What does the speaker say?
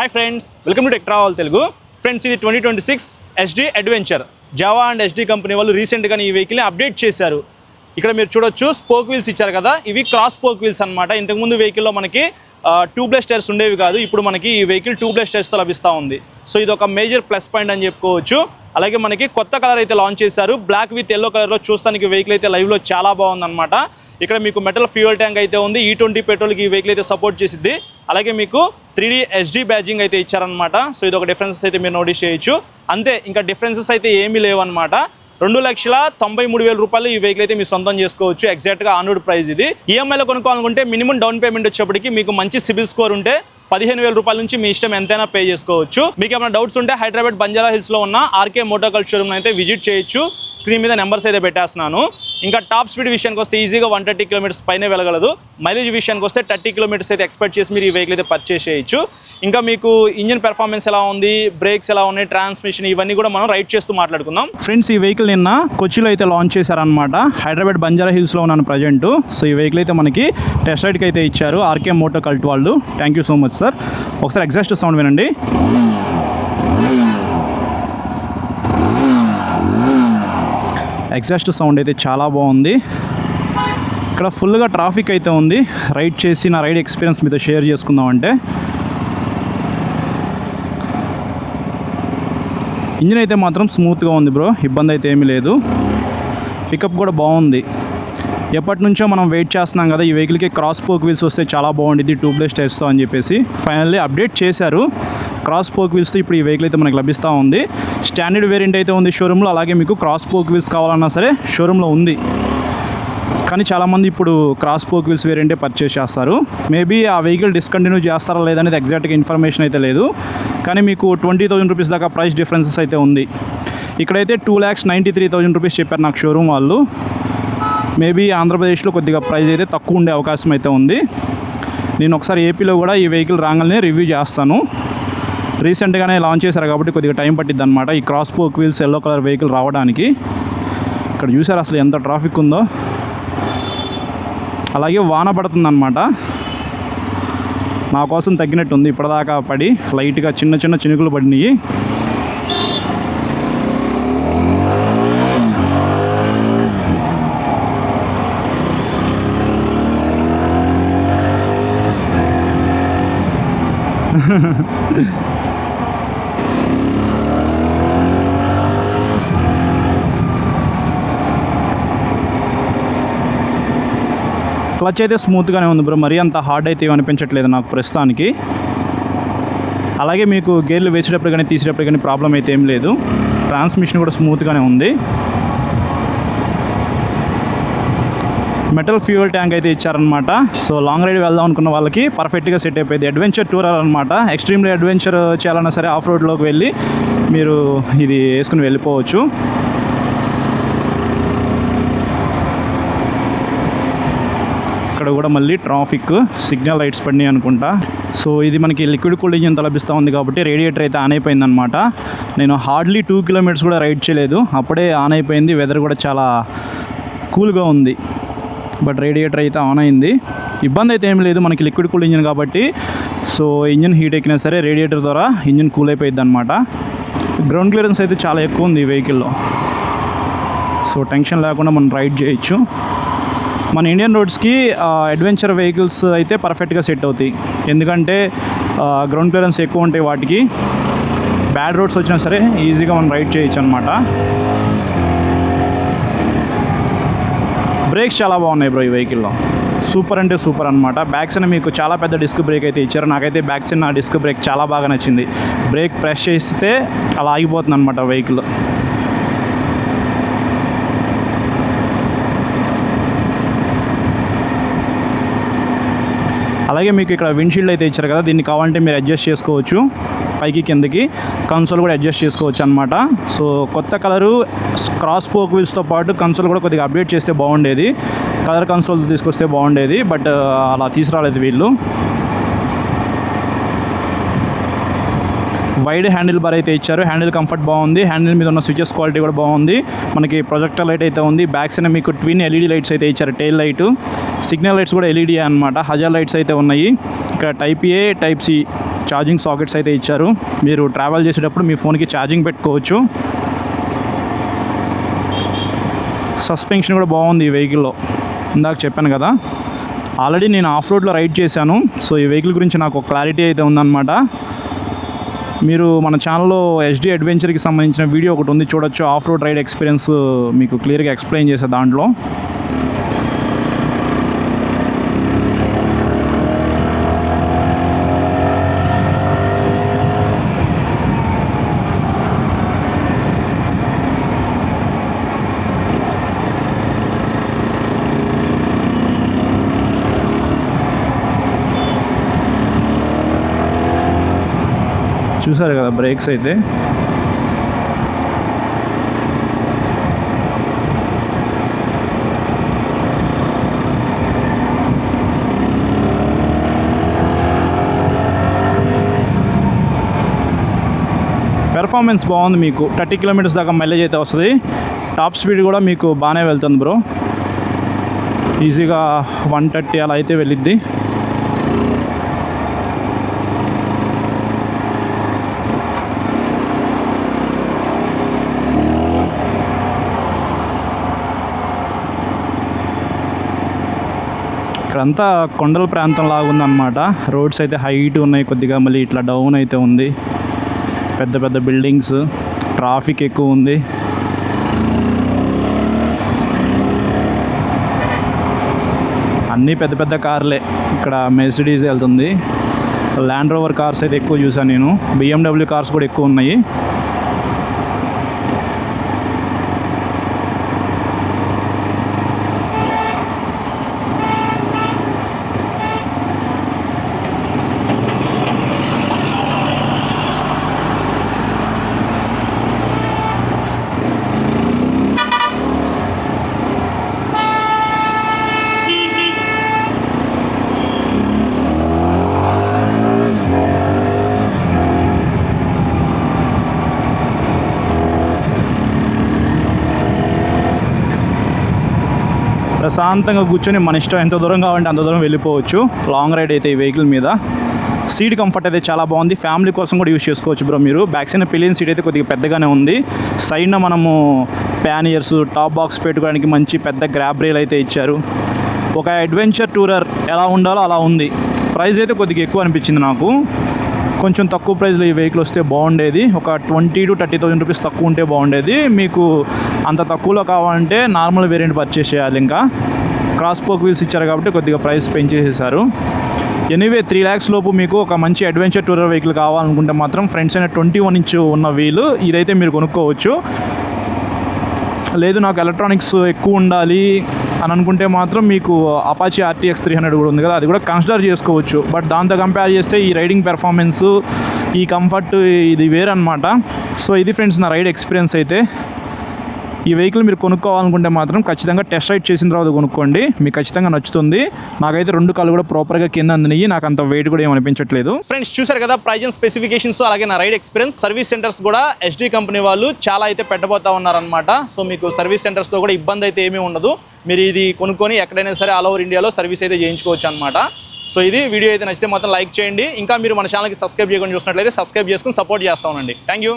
Hi friends, welcome to tech travel Telugu. Friends, ఇది 2026 SD adventure. Java and SD company వాళ్ళు రీసెంట్గా ఈ వెహికల్ని అప్డేట్ చేశారు. ఇక్కడ మీరు చూడొచ్చు, స్పోక్ వీల్స్ ఇచ్చారు కదా, ఇవి క్రాస్ స్పోక్ వీల్స్ అనమాట. ఇంతకుముందు వెహికల్లో మనకి ట్యూబ్లెస్ టైర్స్ ఉండేవి కాదు, ఇప్పుడు మనకి ఈ వెహికల్ ట్యూబ్లెస్ టైర్స్తో లభిస్తూ ఉంది. సో ఇది ఒక మేజర్ ప్లస్ పాయింట్ అని చెప్పుకోవచ్చు. అలాగే మనకి కొత్త కలర్ అయితే లాంచ్ చేశారు, బ్లాక్ విత్ ఎల్లో కలర్లో. చూస్తానికి వెహికల్ అయితే లైవ్లో చాలా బాగుందన్నమాట. ఇక్కడ మీకు మెటల్ ఫ్యూయల్ ట్యాంక్ అయితే ఉంది. E20 పెట్రోల్కి ఈ వెహికల్ అయితే సపోర్ట్ చేసిద్ది. అలాగే మీకు 3D SD బ్యాడ్జింగ్ అయితే ఇచ్చారనమాట. సో ఇది ఒక డిఫరెన్సెస్ అయితే మీరు నోటీస్ చేయొచ్చు. అంతే, ఇంకా డిఫరెన్సెస్ అయితే ఏమీ లేవన్నమాట. 2,93,000 రూపాయలు ఈ వెహికల్ అయితే మీరు సొంతం చేసుకోవచ్చు. ఎగ్జాక్ట్గా ఆన్ రోడ్ ప్రైస్ ఇది. ఈఎంఐలో కొనుక్కోవాలనుకుంటే మినిమం డౌన్ పేమెంట్ వచ్చేప్పటికి మీకు మంచి సిబిల్ స్కోర్ ఉంటే 15,000 రూపాయల నుంచి మీ ఇష్టం ఎంతైనా పే చేసుకోవచ్చు. మీకు ఏమైనా డౌట్స్ ఉంటే హైదరాబాద్ బంజారా హిల్స్లో ఉన్న RK మోటార్ షోరూమ్ అయితే విజిట్ చేయొచ్చు. స్క్రీన్ మీద నెంబర్స్ అయితే పెట్టేస్తున్నాను. ఇంకా టాప్ స్పీడ్ విషయానికి వస్తే ఈజీగా 130 కిలోమీటర్స్ పైన వెళ్ళగలదు. మైలేజ్ విషయానికి వస్తే 30 కిలోమీటర్స్ అయితే ఎక్స్పెక్ట్ చేసి మీరు ఈ వెహికల్ అయితే పర్చేస్ చేయొచ్చు. ఇంకా మీకు ఇంజిన్ పెర్ఫార్మెన్స్ ఎలా ఉంది, బ్రేక్స్ ఎలా ఉన్నాయి, ట్రాన్స్మిషన్, ఇవన్నీ కూడా మనం రైడ్ చేస్తూ మాట్లాడుకుందాం. ఫ్రెండ్స్, ఈ వెహికల్ నిన్న కొచ్చిలో అయితే లాంచ్ చేశారనమాట. హైదరాబాద్ బంజారా హిల్స్లో ఉన్నాను ప్రజెంట్. సో ఈ వెహికల్ అయితే మనకి టెస్ట్ రైడ్కి అయితే ఇచ్చారు RK మోటార్ కల్ట్ వాళ్ళు. Thank you so much sir. ఒకసారి ఎగ్జాస్ట్ సౌండ్ వినండి. ఎగ్జాస్ట్ సౌండ్ అయితే చాలా బాగుంది. ఇక్కడ ఫుల్గా ట్రాఫిక్ అయితే ఉంది. రైడ్ చేసి నా రైడ్ ఎక్స్పీరియన్స్ మీతో షేర్ చేసుకుందామంటే, ఇంజిన్ అయితే మాత్రం స్మూత్గా ఉంది బ్రో, ఇబ్బంది అయితే ఏమీ లేదు. పికప్ కూడా బాగుంది. ఎప్పటి నుంచో మనం వెయిట్ చేస్తున్నాం కదా ఈ వెహికల్కి క్రాస్ స్పోక్ వీల్స్ వస్తే చాలా బాగుంటుంది ట్యూబ్లెస్ టైర్స్తో అని చెప్పేసి. ఫైనల్లీ అప్డేట్ చేశారు. క్రాస్ స్పోక్ వీల్స్తో ఇప్పుడు ఈ వెహికల్ అయితే మనకు లభిస్తూ ఉంది. స్టాండర్డ్ వేరియంట్ అయితే ఉంది షోరూంలో. అలాగే మీకు క్రాస్ స్పోక్ వీల్స్ కావాలన్నా సరే షోరూంలో ఉంది. కానీ చాలామంది ఇప్పుడు క్రాస్ స్పోక్ వీల్స్ వేరియంటే పర్చేస్ చేస్తారు. మేబీ ఆ వెహికల్ డిస్కంటిన్యూ చేస్తారా లేదనేది ఎగ్జాక్ట్గా ఇన్ఫర్మేషన్ అయితే లేదు. కానీ మీకు 20,000 రూపీస్ దాకా ప్రైస్ డిఫరెన్సెస్ అయితే ఉంది. ఇక్కడైతే 2,93,000 రూపీస్ చెప్పారు నాకు షోరూమ్ వాళ్ళు. మేబీ ఆంధ్రప్రదేశ్లో కొద్దిగా ప్రైస్ అయితే తక్కువ ఉండే అవకాశం అయితే ఉంది. నేను ఒకసారి ఏపీలో కూడా ఈ వెహికల్ రాగానే రివ్యూ చేస్తాను. రీసెంట్గానే లాంచ్ చేశారు కాబట్టి కొద్దిగా టైం పట్టిద్ది అనమాట ఈ cross spoke wheels yellow colour vehicle రావడానికి. ఇక్కడ చూసారు అసలు ఎంత ట్రాఫిక్ ఉందో. అలాగే వాన పడుతుందన్నమాట. నా కోసం తగ్గినట్టుంది, ఇప్పటిదాకా పడి లైట్గా చిన్న చిన్న చినుకులు పడినాయి. క్లచ్ అయితే స్మూత్గానే ఉంది బ్రో, మరీ అంత హార్డ్ అయితే అనిపించట్లేదు నాకు ప్రస్తుతానికి. అలాగే మీకు గేర్లు వేసేటప్పుడు కానీ తీసేటప్పుడు కానీ ప్రాబ్లం అయితే ఏం లేదు. ట్రాన్స్మిషన్ కూడా స్మూత్గానే ఉంది. మెటల్ ఫ్యూయల్ ట్యాంక్ అయితే ఇచ్చారనమాట. సో లాంగ్ రైడ్ వెళ్దాం అనుకున్న వాళ్ళకి పర్ఫెక్ట్గా సెట్ అయిపోయింది. అడ్వెంచర్ టూరర్ అనమాట. ఎక్స్ట్రీమ్లీ అడ్వెంచర్ చేయాలన్నా సరే ఆఫ్ రోడ్లోకి వెళ్ళి మీరు ఇది వేసుకుని వెళ్ళిపోవచ్చు. ఇక్కడ కూడా మళ్ళీ ట్రాఫిక్ సిగ్నల్ లైట్స్ పడినాయి అనుకుంటా. సో ఇది మనకి లిక్విడ్ కూల్డ్ ఇంజిన్తో లభిస్తూ ఉంది కాబట్టి రేడియేటర్ అయితే ఆన్ అయిపోయింది అనమాట. నేను హార్డ్లీ 2 కిలోమీటర్స్ కూడా రైడ్ చేయలేదు, అప్పుడే ఆన్ అయిపోయింది. వెదర్ కూడా చాలా కూల్గా ఉంది. బట్ రేడియేటర్ అయితే ఆన్ అయింది. ఇబ్బంది అయితే ఏం లేదు, మనకి లిక్విడ్ కూల్డ్ ఇంజిన్ కాబట్టి. సో ఇంజిన్ హీట్ ఎక్కినా సరే రేడియేటర్ ద్వారా ఇంజిన్ కూల్ అయిపోయింది అనమాట. గ్రౌండ్ క్లియరెన్స్ అయితే చాలా ఎక్కువ ఉంది ఈ వెహికల్లో. సో టెన్షన్ లేకుండా మనం రైడ్ చేయొచ్చు. మన ఇండియన్ రోడ్స్కి అడ్వెంచర్ వెహికల్స్ అయితే పర్ఫెక్ట్గా సెట్ అవుతాయి. ఎందుకంటే గ్రౌండ్ క్లియరెన్స్ ఎక్కువ ఉంటాయి వాటికి. బ్యాడ్ రోడ్స్ వచ్చినా సరే ఈజీగా మనం రైడ్ చేయొచ్చు అనమాట. బ్రేక్స్ చాలా బాగున్నాయి బ్రో ఈ వెహికల్లో. సూపర్ అంటే సూపర్ అనమాట. బ్యాక్ సైడ్ మీకు చాలా పెద్ద డిస్క్ బ్రేక్ అయితే ఇచ్చారు. నాకైతే బ్యాక్ సైడ్ నా డిస్క్ బ్రేక్ చాలా బాగా నచ్చింది. బ్రేక్ ప్రెస్ చేస్తే అలా ఆగిపోతుంది అనమాట వెహికల్. అలాగే మీకు ఇక్కడ విండ్షీల్డ్ అయితే ఇచ్చారు కదా, దీన్ని కావాలంటే మీరు అడ్జస్ట్ చేసుకోవచ్చు పైకి కిందకి. కన్సోల్ కూడా అడ్జస్ట్ చేసుకోవచ్చు అనమాట. సో కొత్త కలరు క్రాస్ స్పోక్ వీల్స్తో పాటు కన్సోల్ కూడా కొద్దిగా అప్డేట్ చేస్తే బాగుండేది. కలర్ కన్సోల్ తీసుకొస్తే బాగుండేది, బట్ అలా తీసుకురాలేదు వీళ్ళు. వైడ్ హ్యాండిల్ బార్ అయితే ఇచ్చారు. హ్యాండిల్ కంఫర్ట్ బాగుంది. హ్యాండిల్ మీద ఉన్న స్విచెస్ క్వాలిటీ కూడా బాగుంది. మనకి ప్రొజెక్టర్ లైట్ అయితే ఉంది. బ్యాక్ సైడ్ మీకు ట్విన్ ఎల్ఈడి లైట్స్ అయితే ఇచ్చారు. టైల్ లైట్, సిగ్నల్ లైట్స్ కూడా ఎల్ఈడి అనమాట. హజార్ లైట్స్ అయితే ఉన్నాయి. ఇక్కడ టైప్ ఏ, టైప్ సి ఛార్జింగ్ సాకెట్స్ అయితే ఇచ్చారు. మీరు ట్రావెల్ చేసేటప్పుడు మీ ఫోన్కి ఛార్జింగ్ పెట్టుకోవచ్చు. సస్పెన్షన్ కూడా బాగుంది ఈ వెహికల్లో. ఇందాక చెప్పాను కదా, ఆల్రెడీ నేను ఆఫ్ రోడ్లో రైడ్ చేశాను. సో ఈ వెహికల్ గురించి నాకు ఒక క్లారిటీ అయితే ఉందన్నమాట. మీరు మన ఛానల్లో ఎస్డి అడ్వెంచర్కి సంబంధించిన వీడియో ఒకటి ఉంది, చూడొచ్చు. ఆఫ్ రోడ్ రైడ్ ఎక్స్పీరియన్స్ మీకు క్లియర్గా ఎక్స్ప్లెయిన్ చేసే దాంట్లో. చూసారు కదా బ్రేక్స్ అయితే. పెర్ఫార్మెన్స్ బాగుంది. మీకు 30 కిలోమీటర్స్ దాకా మైలేజ్ అయితే వస్తుంది. టాప్ స్పీడ్ కూడా మీకు బాగానే వెళ్తుంది బ్రో. ఈజీగా 130 అలా అయితే వెళ్ళిద్ది. ఇక్కడంతా కొండల ప్రాంతం లాగా ఉందన్నమాట. రోడ్స్ అయితే హైట్ ఉన్నాయి కొద్దిగా, మళ్ళీ ఇట్లా డౌన్ అయితే ఉంది. పెద్ద పెద్ద బిల్డింగ్స్, ట్రాఫిక్ ఎక్కువ ఉంది. అన్నీ పెద్ద పెద్ద కార్లే. ఇక్కడ మెర్సిడీస్ వెళ్తుంది. ల్యాండ్ రోవర్ కార్స్ అయితే ఎక్కువ చూసాను నేను. BMW కార్స్ కూడా ఎక్కువ ఉన్నాయి. ప్రశాంతంగా కూర్చొని మన ఇష్టం ఎంత దూరం కావాలంటే అంత దూరం వెళ్ళిపోవచ్చు. లాంగ్ రైడ్ అయితే ఈ వెహికల్ మీద. సీట్ కంఫర్ట్ అయితే చాలా బాగుంది. ఫ్యామిలీ కోసం కూడా యూస్ చేసుకోవచ్చు బ్రో మీరు. బ్యాక్ సైడ్ పిలియన్ సీట్ అయితే కొద్దిగా పెద్దగానే ఉంది. సైడ్న మనము ప్యానియర్స్, టాప్ బాక్స్ పెట్టుకోవడానికి మంచి పెద్ద గ్రాబ్ రేల్ అయితే ఇచ్చారు. ఒక అడ్వెంచర్ టూరర్ ఎలా ఉండాలో అలా ఉంది. ప్రైస్ అయితే కొద్దిగా ఎక్కువ అనిపించింది నాకు. కొంచెం తక్కువ ప్రైస్లో ఈ వెహికల్ వస్తే బాగుండేది. ఒక 20,000 to 30,000 రూపీస్ తక్కువ ఉంటే బాగుండేది. మీకు అంత తక్కువలో కావాలంటే నార్మల్ వేరియంట్ పర్చేస్ చేయాలి. ఇంకా క్రాస్ పోక్ వీల్స్ ఇచ్చారు కాబట్టి కొద్దిగా ప్రైస్ పెంచేసేసారు. ఎనీవే 3 lakhs లోపు మీకు ఒక మంచి అడ్వెంచర్ టూరర్ వెహికల్ కావాలనుకుంటే మాత్రం ఫ్రంట్ సైడ్ 21 inch ఉన్న వీలు ఇదైతే మీరు కొనుక్కోవచ్చు. లేదు నాకు ఎలక్ట్రానిక్స్ ఎక్కువ ఉండాలి అని అనుకుంటే మాత్రం మీకు అపాచీ RTX 300 కూడా ఉంది కదా, అది కూడా కన్సిడర్ చేసుకోవచ్చు. బట్ దాంతో కంపేర్ చేస్తే ఈ రైడింగ్ పెర్ఫార్మెన్స్, ఈ కంఫర్ట్ ఇది వేరనమాట. సో ఇది ఫ్రెండ్స్ నా రైడ్ ఎక్స్పీరియన్స్ అయితే. ఈ వెహికల్ మీరు కొనుక్కోవాలనుకుంటే మాత్రం ఖచ్చితంగా టెస్ట్ రైడ్ చేసిన తర్వాత కొనుక్కోండి, మీకు ఖచ్చితంగా నచ్చుతుంది. నాకైతే 2 కాళ్ళు కూడా ప్రాపర్గా కింద అందినాయి. నాకు అంత వెయిట్ కూడా ఏమనిపించట్లేదు. ఫ్రెండ్స్ చూసారు కదా ప్రైజ్ అండ్ స్పెసిఫికేషన్స్, అలాగే నా రైడ్ ఎక్స్పీరియన్స్. సర్వీస్ సెంటర్స్ కూడా SD కంపెనీ వాళ్ళు చాలా అయితే పెట్టబోతా ఉన్నారనమాట. సో మీకు సర్వీస్ సెంటర్స్తో కూడా ఇబ్బంది అయితే ఏమీ ఉండదు. మీరు ఇది కొనుక్కొని ఎక్కడైనా సరే ఆల్ ఓవర్ ఇండియాలో సర్వీస్ అయితే చేయించుకోవచ్చు అనమాట. సో ఇది వీడియో అయితే నచ్చితే మాత్రం లైక్ చేయండి. ఇంకా మీరు మన ఛానల్కి సబ్స్క్రైబ్ చేయకుండా చూసినట్లయితే సబ్స్క్రైబ్ చేసుకుని సపోర్ట్ చేస్తా ఉండండి. Thank you.